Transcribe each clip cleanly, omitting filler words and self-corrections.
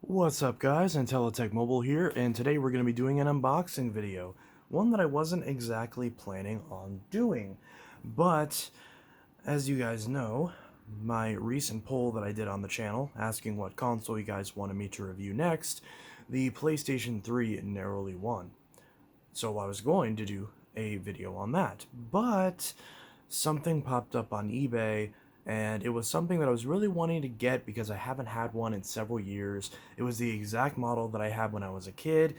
What's up guys, Intellitech Mobile here, and today we're going to be doing an unboxing video. One that I wasn't exactly planning on doing, but as you guys know, my recent poll that I did on the channel, asking what console you guys wanted me to review next, the PlayStation 3 narrowly won. So I was going to do a video on that, but something popped up on eBay, and it was something that I was really wanting to get because I haven't had one in several years. It was the exact model that I had when I was a kid,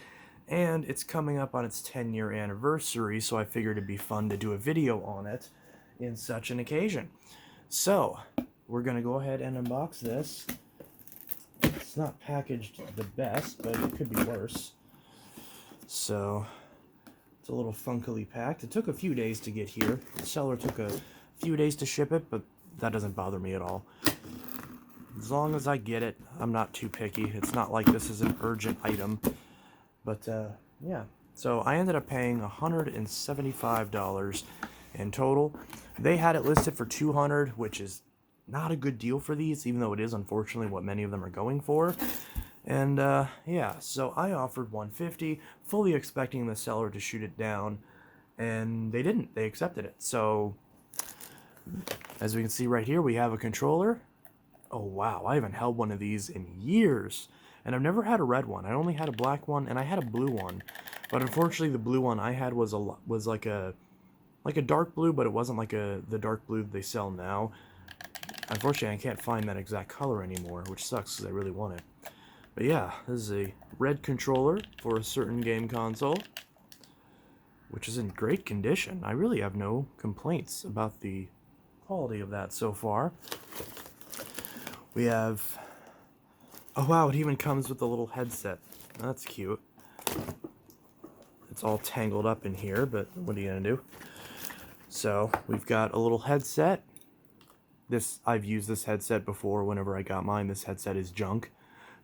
and it's coming up on its 10-year anniversary, so I figured it'd be fun to do a video on it in such an occasion. So, we're going to go ahead and unbox this. It's not packaged the best, but it could be worse. So, it's a little funkily packed. It took a few days to get here. The seller took a few days to ship it, but that doesn't bother me at all. As long as I get it, I'm not too picky. It's not like this is an urgent item. But, yeah. So I ended up paying $175 in total. They had it listed for $200, which is not a good deal for these, even though it is unfortunately what many of them are going for. And, yeah, so I offered $150, fully expecting the seller to shoot it down, and they didn't. They accepted it. So, as we can see right here, we have a controller. Oh, wow, I haven't held one of these in years, and I've never had a red one. I only had a black one, and I had a blue one, but unfortunately, the blue one I had was like a dark blue, but it wasn't like the dark blue they sell now. Unfortunately, I can't find that exact color anymore, which sucks because I really want it. But yeah, this is a red controller for a certain game console, which is in great condition. I really have no complaints about the quality of that so far. We have... oh wow, it even comes with a little headset. That's cute. It's all tangled up in here, but what are you gonna do? So, we've got a little headset. I've used this headset before whenever I got mine. This headset is junk,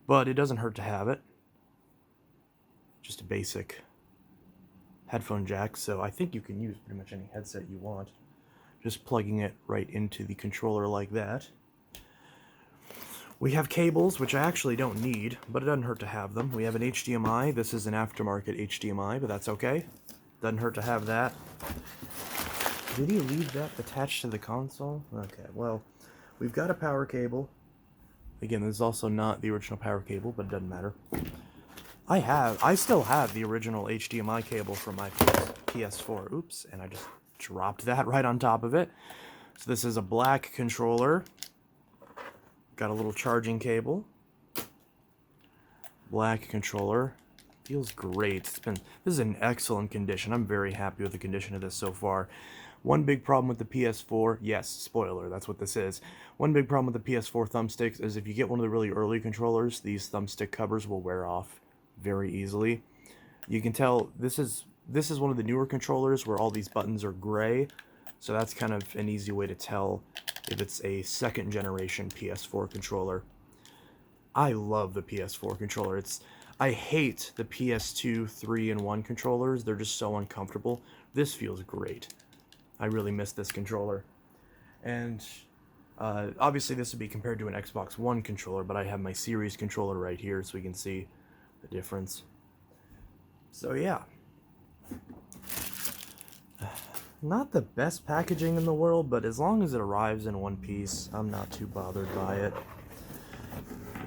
but it doesn't hurt to have it. Just a basic headphone jack, so I think you can use pretty much any headset you want. Just plugging it right into the controller like that. We have cables, which I actually don't need, but it doesn't hurt to have them. We have an HDMI. This is an aftermarket HDMI, but that's okay. Doesn't hurt to have that. Did he leave that attached to the console? Okay, well, we've got a power cable. Again, this is also not the original power cable, but it doesn't matter. I still have the original HDMI cable from my PS4. Oops, and I just dropped that right on top of it. So this is a black controller. Got a little charging cable. Black controller. Feels great. This is in excellent condition. I'm very happy with the condition of this so far. One big problem with the PS4, yes, spoiler, that's what this is. One big problem with the PS4 thumbsticks is if you get one of the really early controllers, these thumbstick covers will wear off very easily. You can tell this is one of the newer controllers where all these buttons are gray, so that's kind of an easy way to tell if it's a second generation PS4 controller. I love the PS4 controller. I hate the PS2 3-in-1 controllers. They're just so uncomfortable. This feels great. I really miss this controller. And obviously this would be compared to an Xbox One controller, but I have my Series controller right here so we can see the difference. So yeah. Not the best packaging in the world, but as long as it arrives in one piece, I'm not too bothered by it.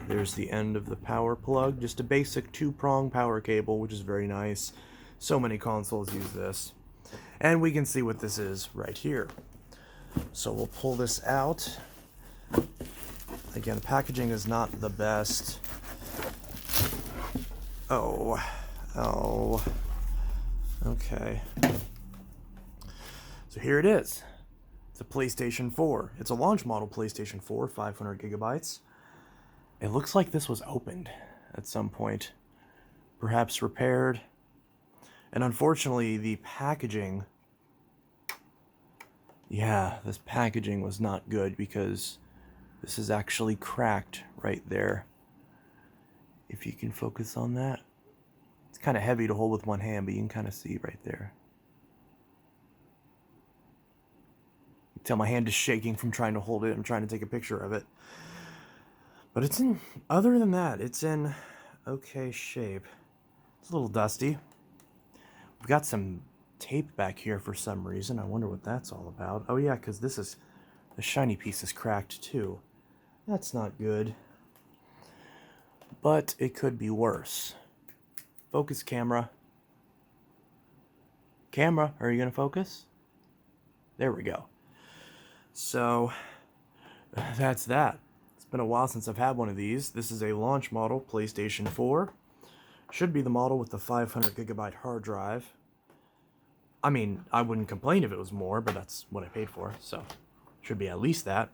There's the end of the power plug, just a basic 2-prong power cable, which is very nice. So many consoles use this. And we can see what this is right here. So we'll pull this out. Again, the packaging is not the best. Oh. Okay. So here it is. It's a PlayStation 4. It's a launch model PlayStation 4, 500 gigabytes. It looks like this was opened at some point. Perhaps repaired. And unfortunately, the packaging... yeah, this packaging was not good because this is actually cracked right there. If you can focus on that. It's kind of heavy to hold with one hand, but you can kind of see right there. You can tell my hand is shaking from trying to hold it. I'm trying to take a picture of it. But it's in, other than that, it's in okay shape. It's a little dusty. We've got some tape back here for some reason. I wonder what that's all about. Oh yeah, because this is, the shiny piece is cracked too. That's not good. But it could be worse. Focus, camera. Camera, are you going to focus? There we go. So, that's that. It's been a while since I've had one of these. This is a launch model, PlayStation 4. Should be the model with the 500 gigabyte hard drive. I mean, I wouldn't complain if it was more, but that's what I paid for, so should be at least that.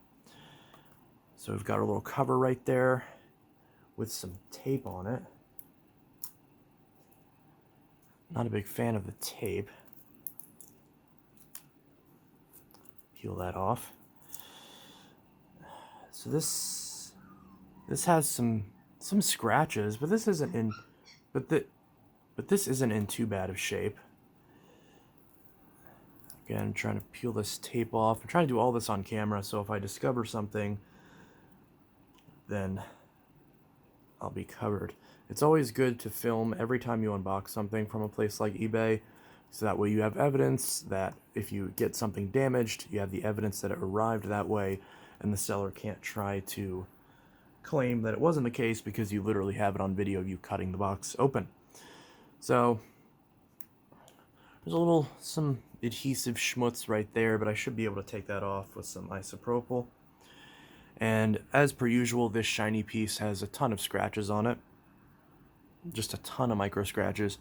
So we've got a little cover right there with some tape on it. Not a big fan of the tape. Peel that off. So this has some scratches, but this isn't in this isn't in too bad of shape. Again, I'm trying to peel this tape off. I'm trying to do all this on camera, so if I discover something, then I'll be covered. It's always good to film every time you unbox something from a place like eBay, so that way you have evidence that if you get something damaged, you have the evidence that it arrived that way, and the seller can't try to claim that it wasn't the case because you literally have it on video of you cutting the box open. So there's some adhesive schmutz right there, but I should be able to take that off with some isopropyl. And as per usual, this shiny piece has a ton of scratches on it. Just a ton of micro scratches,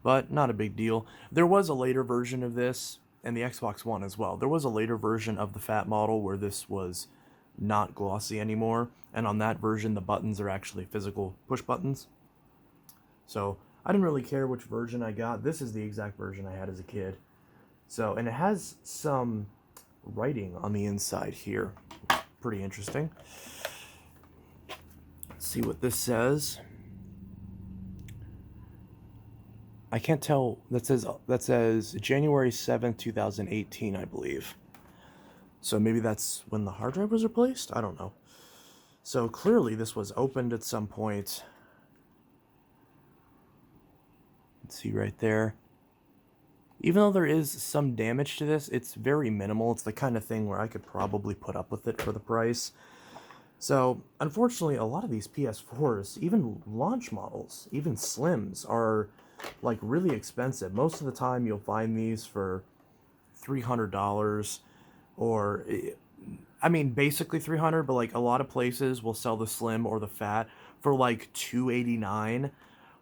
but not a big deal. There was a later version of this, and the Xbox One as well. There was a later version of the fat model where this was not glossy anymore, and on that version the buttons are actually physical push buttons. So I didn't really care which version I got. This is the exact version I had as a kid. So, and it has some writing on the inside here. Pretty interesting. Let's see what this says. I can't tell. That says January 7th, 2018, I believe. So maybe that's when the hard drive was replaced? I don't know. So clearly this was opened at some point. Let's see right there. Even though there is some damage to this, it's very minimal. It's the kind of thing where I could probably put up with it for the price. So, unfortunately, a lot of these PS4s, even launch models, even Slims, are like really expensive. Most of the time you'll find these for $300 or, I mean, basically $300, but like a lot of places will sell the Slim or the Fat for like $289,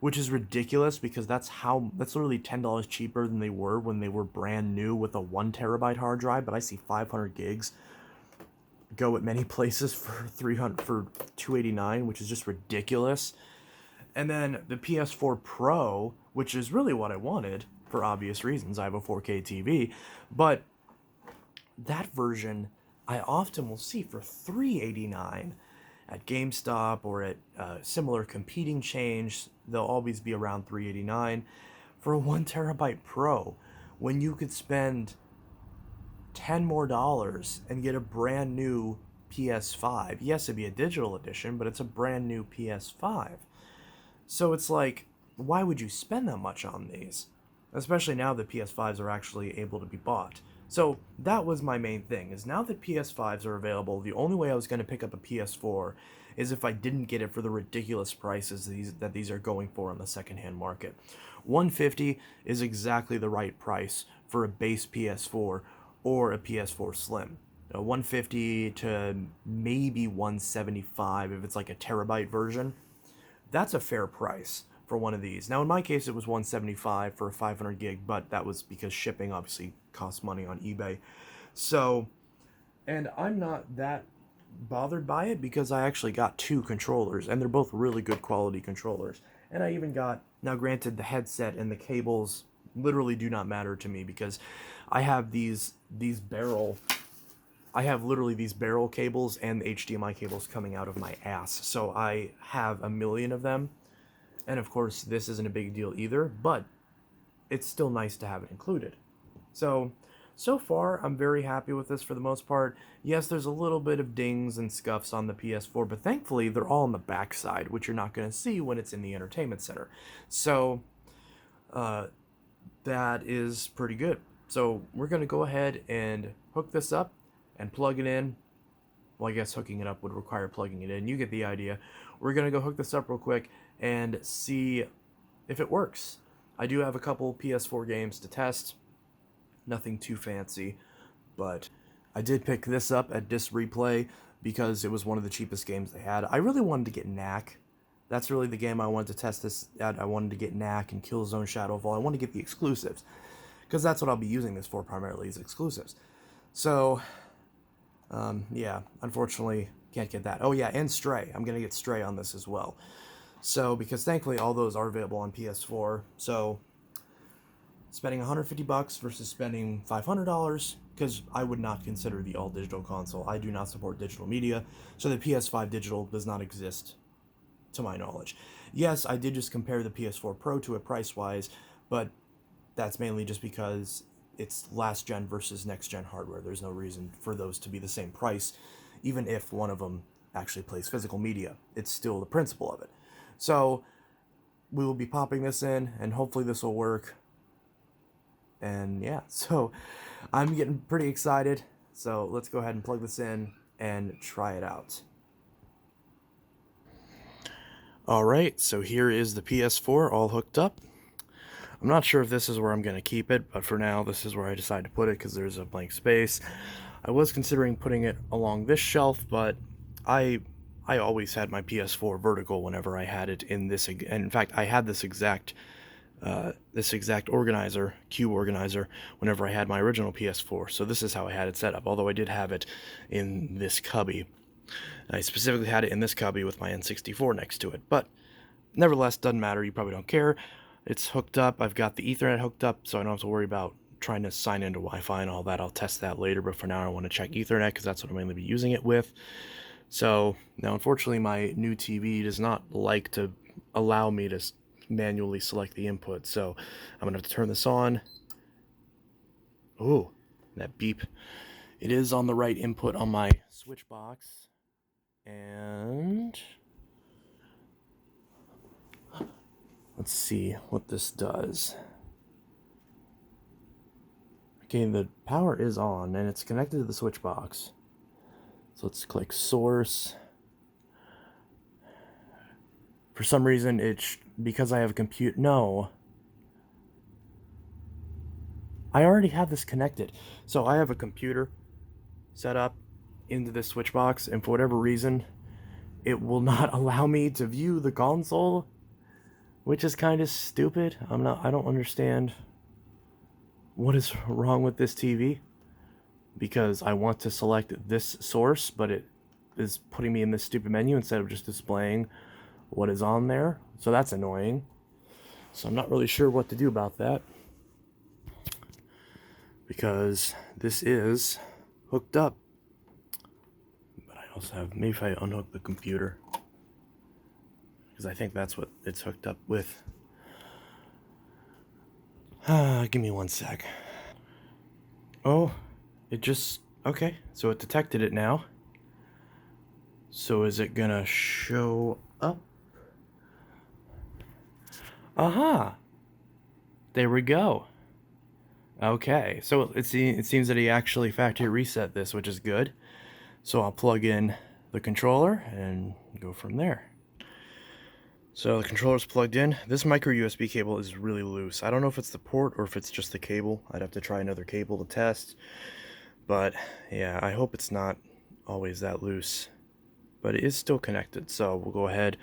which is ridiculous because that's literally $10 cheaper than they were when they were brand new with a 1 terabyte hard drive. But I see 500 gigs go at many places for $289, which is just ridiculous. And then the PS4 Pro, which is really what I wanted for obvious reasons. I have a 4K TV, but that version I often will see for $389 at GameStop or at similar competing chains. They'll always be around $389 for a 1 terabyte Pro, when you could spend $10 more and get a brand new PS5. Yes, it'd be a digital edition, but it's a brand new PS5. So it's like, why would you spend that much on these? Especially now that PS5s are actually able to be bought. So that was my main thing, is now that PS5s are available, the only way I was going to pick up a PS4 is if I didn't get it for the ridiculous prices that these are going for on the secondhand market. $150 is exactly the right price for a base PS4 or a PS4 Slim. $150 to maybe $175 if it's like a terabyte version. That's a fair price for one of these. Now, in my case, it was $175 for a 500 gig, but that was because shipping obviously costs money on eBay. So, and I'm not that bothered by it because I actually got 2 controllers, and they're both really good quality controllers. And I even got, now granted, the headset and the cables literally do not matter to me because I have I have literally these barrel cables and the HDMI cables coming out of my ass. So I have a million of them. And of course, this isn't a big deal either, but it's still nice to have it included. So so far, I'm very happy with this for the most part. Yes, there's a little bit of dings and scuffs on the PS4, but thankfully they're all on the backside, which you're not going to see when it's in the entertainment center. So uh, that is pretty good. So we're going to go ahead and hook this up and plug it in. Well, I guess hooking it up would require plugging it in. You get the idea. We're going to go hook this up real quick and see if it works. I do have a couple PS4 games to test. Nothing too fancy, but I did pick this up at Disc Replay because it was one of the cheapest games they had. I really wanted to get Knack. That's really the game I wanted to test this at. I wanted to get Knack and Killzone Shadowfall. I wanted to get the exclusives because that's what I'll be using this for primarily, is exclusives. So, yeah, unfortunately, can't get that. Oh, yeah, and Stray. I'm going to get Stray on this as well. So, because thankfully all those are available on PS4. So, spending $150 versus spending $500, because I would not consider the all-digital console. I do not support digital media, so the PS5 digital does not exist, to my knowledge. Yes, I did just compare the PS4 Pro to it price-wise, but that's mainly just because it's last-gen versus next-gen hardware. There's no reason for those to be the same price, even if one of them actually plays physical media. It's still the principle of it. So, we will be popping this in, and hopefully this will work. And yeah, so I'm getting pretty excited. So let's go ahead and plug this in and try it out. Alright, so here is the PS4 all hooked up. I'm not sure if this is where I'm going to keep it, but for now this is where I decided to put it because there's a blank space. I was considering putting it along this shelf, but I always had my PS4 vertical whenever I had it in this, and in fact I had this exact organizer, cube organizer, whenever I had my original PS4. So this is how I had it set up, although I did have it in this cubby. I specifically had it in this cubby with my N64 next to it, but nevertheless, doesn't matter, you probably don't care. It's hooked up, I've got the Ethernet hooked up, so I don't have to worry about trying to sign into Wi-Fi and all that. I'll test that later, but for now I want to check Ethernet because that's what I'll mainly be using it with. So, now unfortunately my new TV does not like to allow me to manually select the input, so I'm gonna have to turn this on. Ooh, that beep. It is on the right input on my switch box, and let's see what this does. Okay, the power is on and it's connected to the switch box. So let's click source. For some reason, because I have a compute. No. I already have this connected. So I have a computer set up into this switch box, and for whatever reason, it will not allow me to view the console, which is kind of stupid. I don't understand what is wrong with this TV, because I want to select this source, but it is putting me in this stupid menu instead of just displaying what is on there. So that's annoying. So I'm not really sure what to do about that, because this is hooked up. But I also have, maybe if I unhook the computer, because I think that's what it's hooked up with. Give me one sec. Oh, it just, okay, so it detected it now. So is it gonna show up? Aha! There we go. Okay, so it seems that he actually factory reset this, which is good. So I'll plug in the controller and go from there. So the controller's plugged in. This micro USB cable is really loose. I don't know if it's the port or if it's just the cable. I'd have to try another cable to test. But yeah, I hope it's not always that loose. But it is still connected, so we'll go ahead.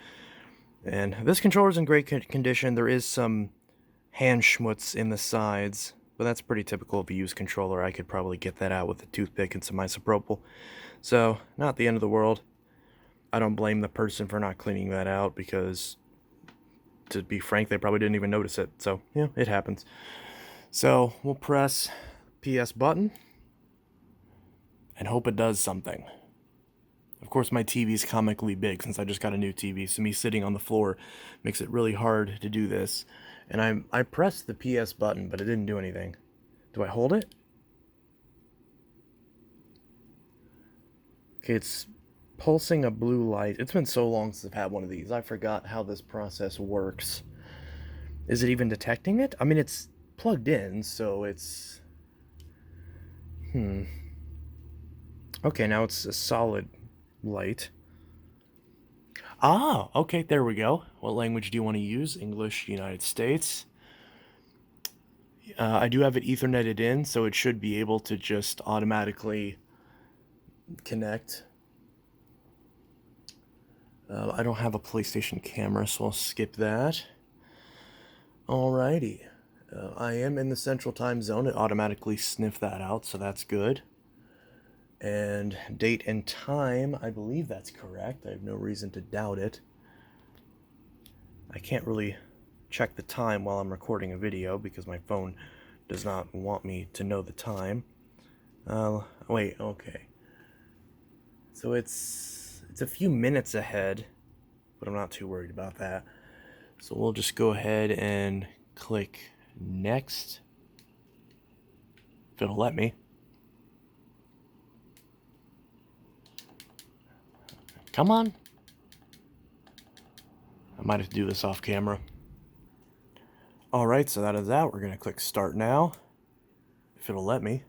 And this controller's in great condition. There is some hand schmutz in the sides, but that's pretty typical of a used controller. I could probably get that out with a toothpick and some isopropyl. So, not the end of the world. I don't blame the person for not cleaning that out, because, to be frank, they probably didn't even notice it. So, yeah, it happens. So, we'll press PS button and hope it does something. Of course, my TV is comically big since I just got a new TV, so me sitting on the floor makes it really hard to do this. And I pressed the PS button, but it didn't do anything. Do I hold it? Okay, it's pulsing a blue light. It's been so long since I've had one of these. I forgot how this process works. Is it even detecting it? I mean, it's plugged in, so it's... Okay, now it's a solid light. Ah, okay, there we go. What language do you want to use? English, United States. I do have it Ethernetted in, so it should be able to just automatically connect. I don't have a PlayStation camera, so I'll skip that. Alrighty. I am in the central time zone. It automatically sniffed that out, so that's good. And date and time, I believe that's correct. I have no reason to doubt it. I can't really check the time while I'm recording a video because my phone does not want me to know the time. Wait, okay. So it's a few minutes ahead, but I'm not too worried about that. So we'll just go ahead and click next, if it'll let me. Come on. I might have to do this off camera. Alright, so that is that. We're going to click start now, if it'll let me.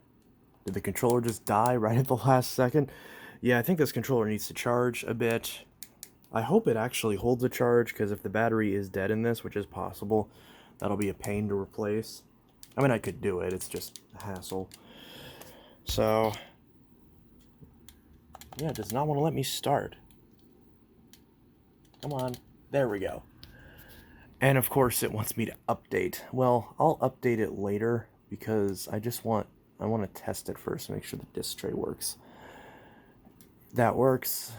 Did the controller just die right at the last second? Yeah, I think this controller needs to charge a bit. I hope it actually holds a charge, because if the battery is dead in this, which is possible, that'll be a pain to replace. I mean, I could do it, it's just a hassle. So, yeah, it does not want to let me start. Come on. There we go. And of course it wants me to update. Well, I'll update it later because I want to test it first to make sure the disk tray works. That works.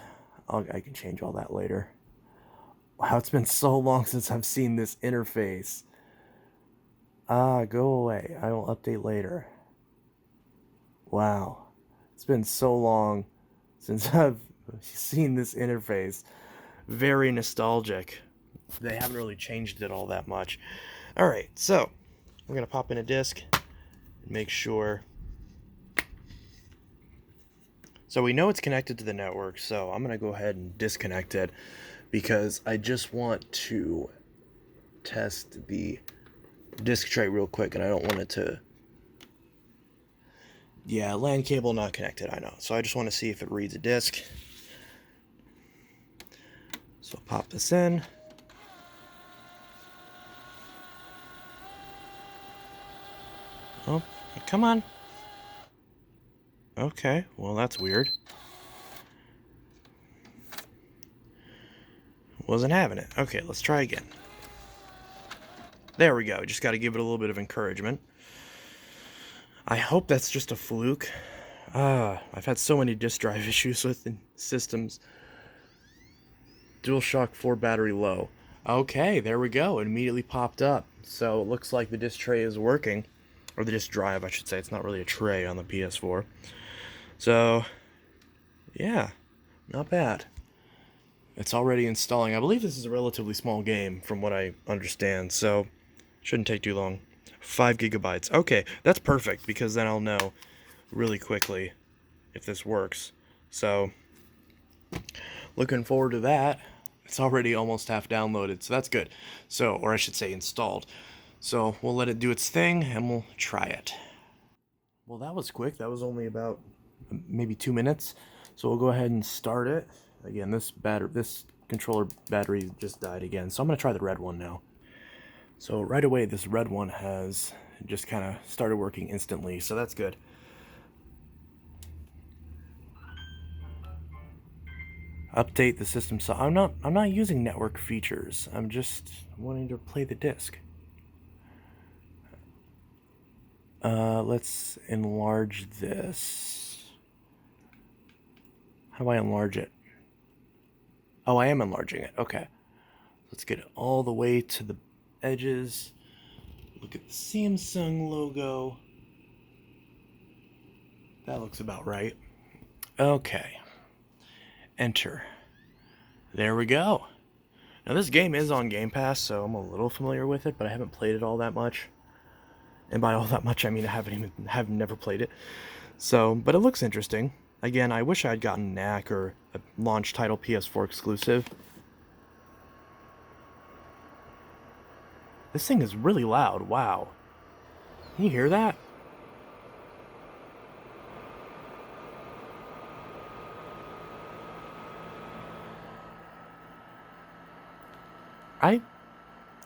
I can change all that later. Wow, it's been so long since I've seen this interface. Go away. I will update later. Wow. It's been so long since I've seen this interface. Very nostalgic. They haven't really changed it all that much. Alright, so we're going to pop in a disk and make sure. So we know it's connected to the network, so I'm going to go ahead and disconnect it because I just want to test the disk tray real quick and I don't want it to... Yeah, LAN cable not connected, I know. So I just want to see if it reads a disk. So I'll pop this in. Oh, come on. Okay, well that's weird. Wasn't having it. Okay, let's try again. There we go. Just got to give it a little bit of encouragement. I hope that's just a fluke. I've had so many disk drive issues with systems. DualShock 4 battery low. Okay, there we go. It immediately popped up. So it looks like the disk tray is working. Or the disk drive, I should say. It's not really a tray on the PS4. So, yeah, not bad. It's already installing. I believe this is a relatively small game from what I understand, so shouldn't take too long. 5 gigabytes. Okay, that's perfect because then I'll know really quickly if this works. So, looking forward to that. It's already almost half downloaded, so that's good. So, or I should say installed. So, we'll let it do its thing and we'll try it. Well, that was quick. That was only about maybe 2 minutes. So, we'll go ahead and start it. Again, this controller battery just died again. So, I'm going to try the red one now. So, right away, this red one has just kind of started working instantly. So, that's good. Update the system. So I'm not using network features. I'm just wanting to play the disc. Let's enlarge this. How do I enlarge it? Oh, I am enlarging it. Okay. Let's get it all the way to the edges. Look at the Samsung logo. That looks about right. Okay. Enter. There we go. Now this game is on Game Pass, so I'm a little familiar with it, but I haven't played it all that much. And by all that much, I mean I have never played it. So, but it looks interesting. Again, I wish I had gotten NAC or a launch title PS4 exclusive. This thing is really loud, wow. Can you hear that?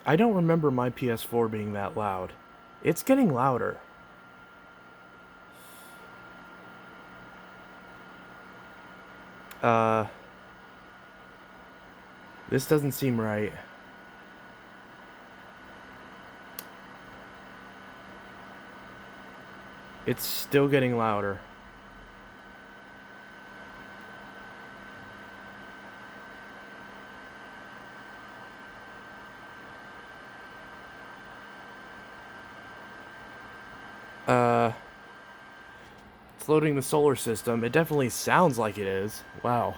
I don't remember my PS4 being that loud. It's getting louder. This doesn't seem right. It's still getting louder. It's loading the solar system. It definitely sounds like it is. Wow.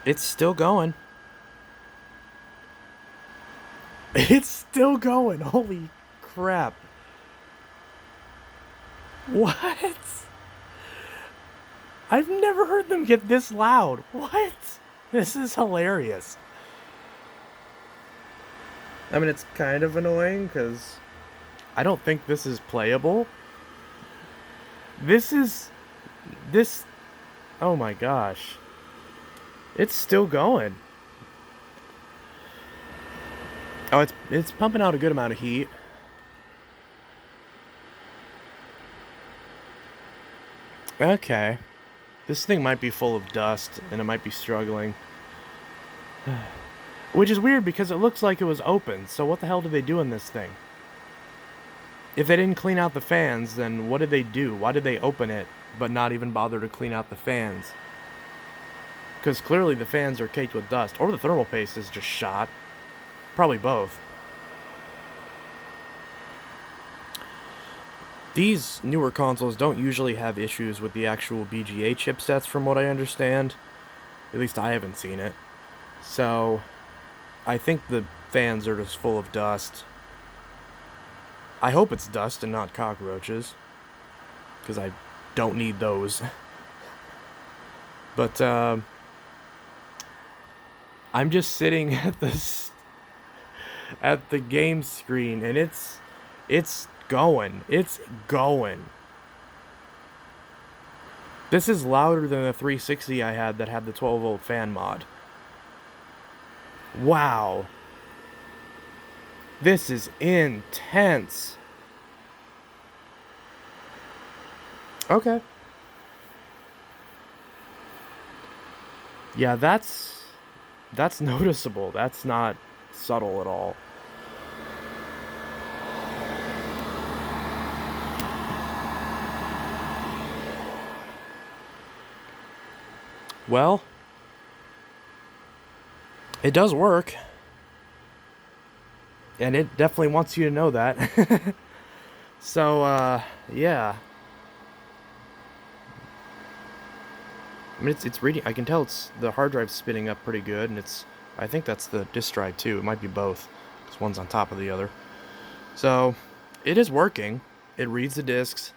It's still going. It's still going. Holy crap. What? I've never heard them get this loud. What? This is hilarious. I mean, it's kind of annoying because I don't think this is playable. This. Oh my gosh. It's still going. Oh, it's pumping out a good amount of heat. Okay. This thing might be full of dust, and it might be struggling. Which is weird, because it looks like it was open, so what the hell did they do in this thing? If they didn't clean out the fans, then what did they do? Why did they open it, but not even bother to clean out the fans? Because clearly the fans are caked with dust, or the thermal paste is just shot. Probably both. These newer consoles don't usually have issues with the actual BGA chipsets, from what I understand. At least I haven't seen it. So, I think the fans are just full of dust. I hope it's dust and not cockroaches, because I don't need those. But, I'm just sitting at the game screen, and it's going. It's going. This is louder than the 360 I had that had the 12-volt fan mod. Wow. This is intense. Okay. Yeah, that's noticeable. That's not subtle at all. Well, it does work. And it definitely wants you to know that. So, yeah. I mean, it's reading. I can tell the hard drive's spinning up pretty good, and I think that's the disk drive too. It might be both, because one's on top of the other. So, it is working. It reads the discs.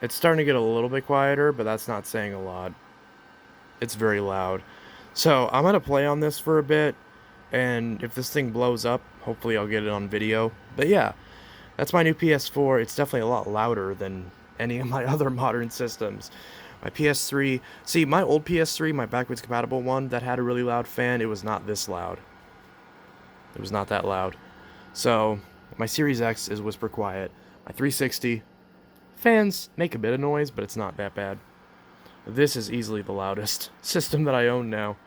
It's starting to get a little bit quieter, but that's not saying a lot. It's very loud. So, I'm gonna play on this for a bit, and if this thing blows up, hopefully I'll get it on video. But yeah, that's my new PS4. It's definitely a lot louder than any of my other modern systems. My PS3, see, my old PS3, my backwards compatible one, that had a really loud fan, it was not this loud. It was not that loud. So, my Series X is whisper quiet. My 360, fans make a bit of noise, but it's not that bad. This is easily the loudest system that I own now.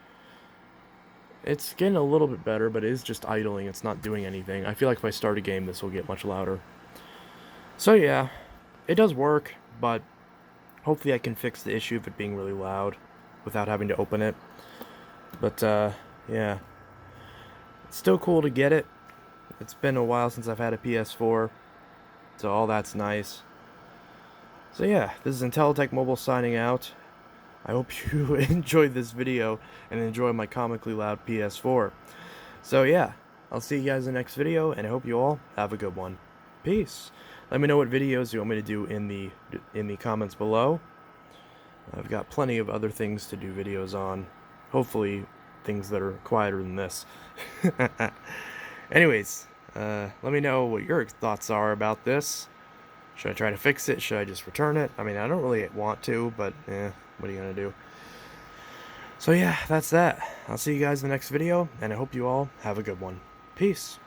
It's getting a little bit better, but it is just idling. It's not doing anything. I feel like if I start a game, this will get much louder. So yeah, it does work, but hopefully I can fix the issue of it being really loud without having to open it. But, yeah. It's still cool to get it. It's been a while since I've had a PS4, so all that's nice. So yeah, this is Intellitech Mobile signing out. I hope you enjoyed this video and enjoy my comically loud PS4. So yeah, I'll see you guys in the next video, and I hope you all have a good one. Peace. Let me know what videos you want me to do in the comments below. I've got plenty of other things to do videos on. Hopefully, things that are quieter than this. Anyways, let me know what your thoughts are about this. Should I try to fix it? Should I just return it? I mean, I don't really want to, but what are you gonna do? So yeah, that's that. I'll see you guys in the next video, and I hope you all have a good one. Peace.